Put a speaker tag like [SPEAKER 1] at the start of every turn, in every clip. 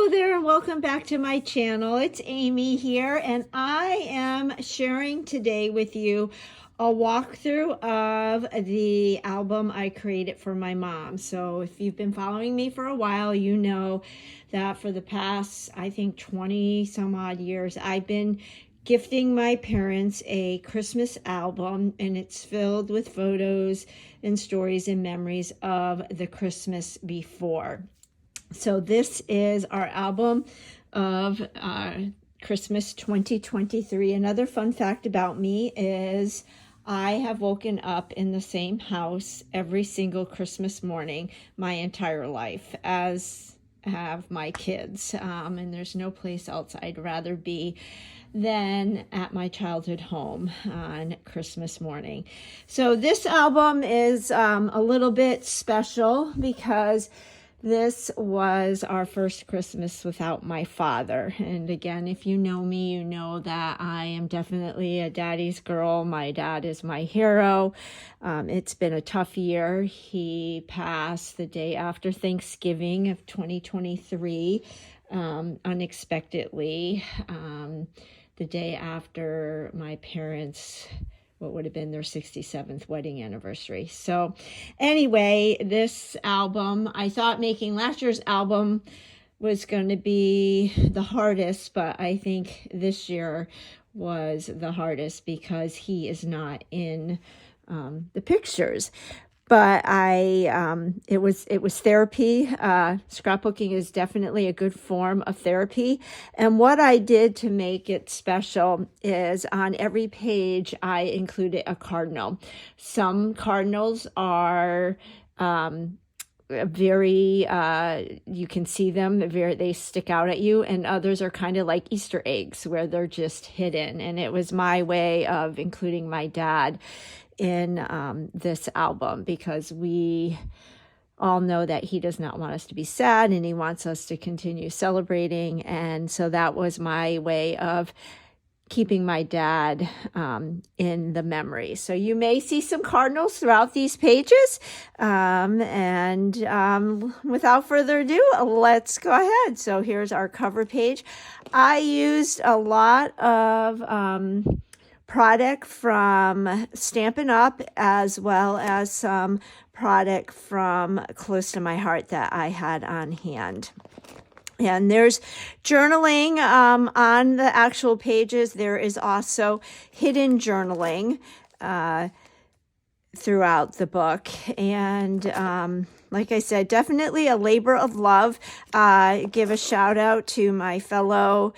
[SPEAKER 1] there and welcome back to my channel. It's Amy here and I am sharing today with you a walkthrough of the album I created for my mom. So if you've been following me for a while, you know that for the past, I think 20 some odd years, I've been gifting my parents a Christmas album, and it's filled with photos and stories and memories of the Christmas before. So this is our album of Christmas 2023. Another fun fact about me is I have woken up in the same house every single Christmas morning my entire life, as have my kids. And there's no place else I'd rather be than at my childhood home on Christmas morning. So this album is a little bit special because this was our first Christmas without my father. And again, if you know me, you know that I am definitely a daddy's girl. My dad is my hero. It's been a tough year. He passed the day after Thanksgiving of 2023, unexpectedly, the day after my parents' what would have been their 67th wedding anniversary. So anyway, this album, I thought making last year's album was going to be the hardest, but I think this year was the hardest because he is not in the pictures. But it was therapy. Scrapbooking is definitely a good form of therapy. And what I did to make it special is on every page, I included a cardinal. Some cardinals are very, you can see them, they stick out at you, and others are kind of like Easter eggs where they're just hidden. And it was my way of including my dad in this album, because we all know that he does not want us to be sad and he wants us to continue celebrating. And so that was my way of keeping my dad in the memory. So you may see some cardinals throughout these pages. Without further ado, let's go ahead. So here's our cover page. I used a lot of product from Stampin' Up, as well as some product from Close to My Heart that I had on hand. And there's journaling on the actual pages. There is also hidden journaling throughout the book. And like I said, definitely a labor of love. Give a shout out to my fellow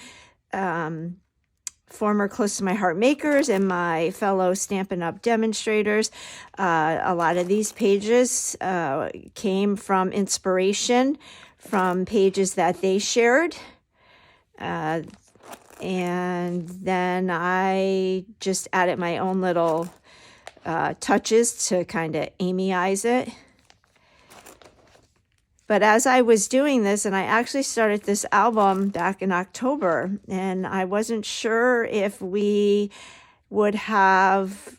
[SPEAKER 1] former Close to My Heart makers and my fellow Stampin' Up demonstrators. A lot of these pages came from inspiration from pages that they shared. And then I just added my own little touches to kind of Amyize it. But as I was doing this, and I actually started this album back in October, and I wasn't sure if I would have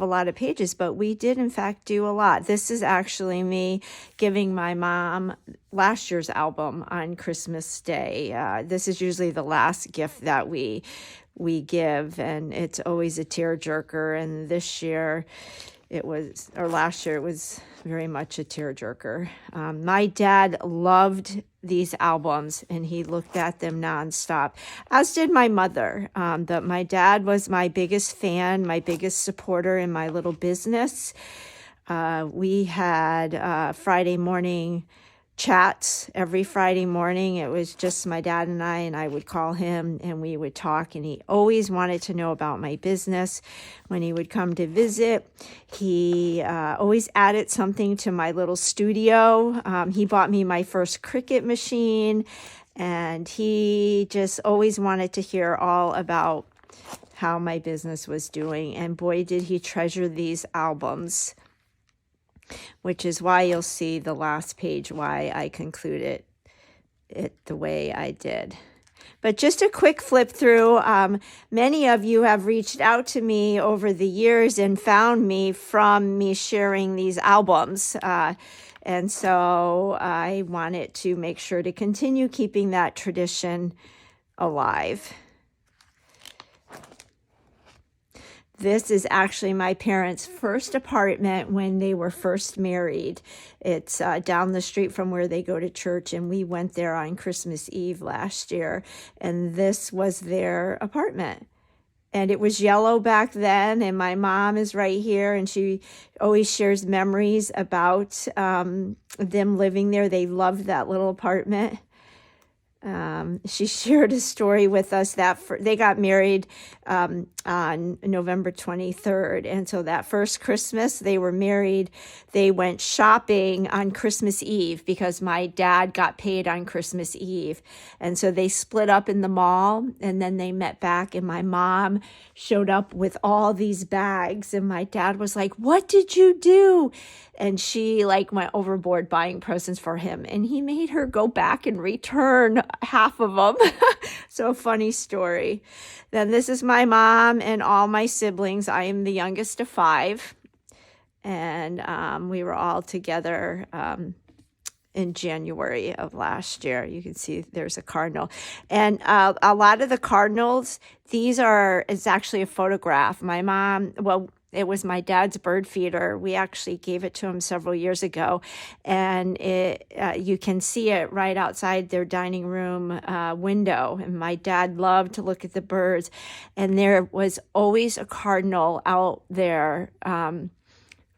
[SPEAKER 1] a lot of pages, but we did in fact do a lot. This is actually me giving my mom last year's album on Christmas Day. This is usually the last gift that we give, and it's always a tearjerker. And last year it was very much a tearjerker. My dad loved these albums and he looked at them nonstop, as did my mother. My dad was my biggest fan, my biggest supporter in my little business. We had Friday morning chats every Friday morning. It was just my dad and I would call him and we would talk, and he always wanted to know about my business. When he would come to visit, he always added something to my little studio. He bought me my first Cricut machine, and he just always wanted to hear all about how my business was doing. And boy, did he treasure these albums, which is why you'll see the last page, why I concluded it the way I did. But just a quick flip through. Many of you have reached out to me over the years and found me from me sharing these albums. And so I wanted to make sure to continue keeping that tradition alive. This is actually my parents' first apartment when they were first married. It's down the street from where they go to church, and we went there on Christmas Eve last year, and this was their apartment. And it was yellow back then, and my mom is right here, and she always shares memories about them living there. They loved that little apartment. She shared a story with us that they got married on November 23rd. And so that first Christmas they were married, they went shopping on Christmas Eve because my dad got paid on Christmas Eve. And so they split up in the mall, and then they met back, and my mom showed up with all these bags. And my dad was like, "What did you do?" And she like went overboard buying presents for him, and he made her go back and return half of them. So funny story. Then this is my mom and all my siblings. I am the youngest of 5, and we were all together in January of last year. You can see there's a cardinal, and a lot of the cardinals, it's actually a photograph. My mom, it was my dad's bird feeder. We actually gave it to him several years ago, and you can see it right outside their dining room window. And my dad loved to look at the birds, and there was always a cardinal out there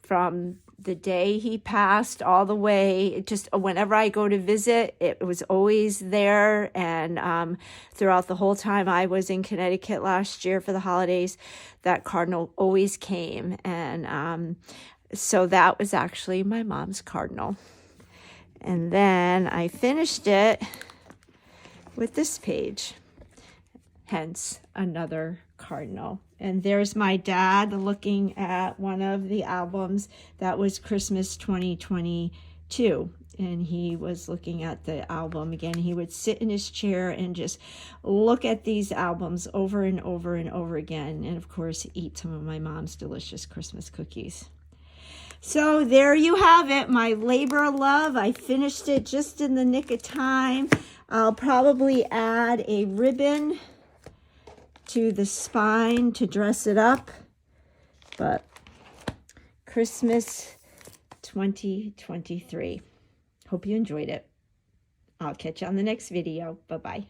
[SPEAKER 1] from the day he passed all the way. Just whenever I go to visit, it was always there. And throughout the whole time I was in Connecticut last year for the holidays, that cardinal always came. And so that was actually my mom's cardinal. And then I finished it with this page, hence another cardinal. And there's my dad looking at one of the albums. That was Christmas 2022. And he was looking at the album again. He would sit in his chair and just look at these albums over and over and over again. And of course, eat some of my mom's delicious Christmas cookies. So there you have it, my labor of love. I finished it just in the nick of time. I'll probably add a ribbon to the spine to dress it up, but Christmas 2023. Hope you enjoyed it. I'll catch you on the next video. Bye-bye.